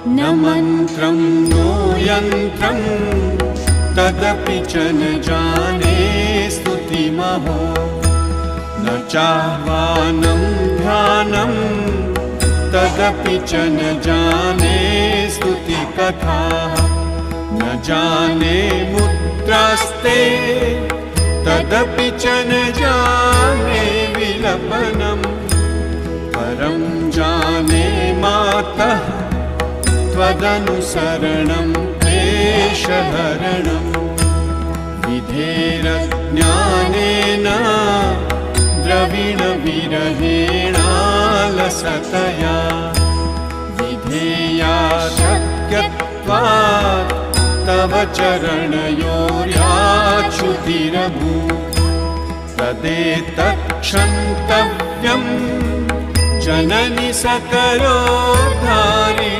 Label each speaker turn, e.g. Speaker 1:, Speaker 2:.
Speaker 1: न मन्त्रं नो यन्त्रं तदपि च न जाने स्तुतिमहो न चाह्वानं ध्यानं तदपि च न जाने स्तुतिकथाः न जाने मुद्रास्ते तदपि च न जाने विलपनम् परं जाने मातः त्वदनुसरणं क्लेशहरणं विधेरज्ञानेन द्रविणविरहेणालसतया विधेया शक्यत्वात् तव चरणयोर्याच्युतिरभूत् तदेतत्क्षन्तव्यं जननि सकलोद्धारिणी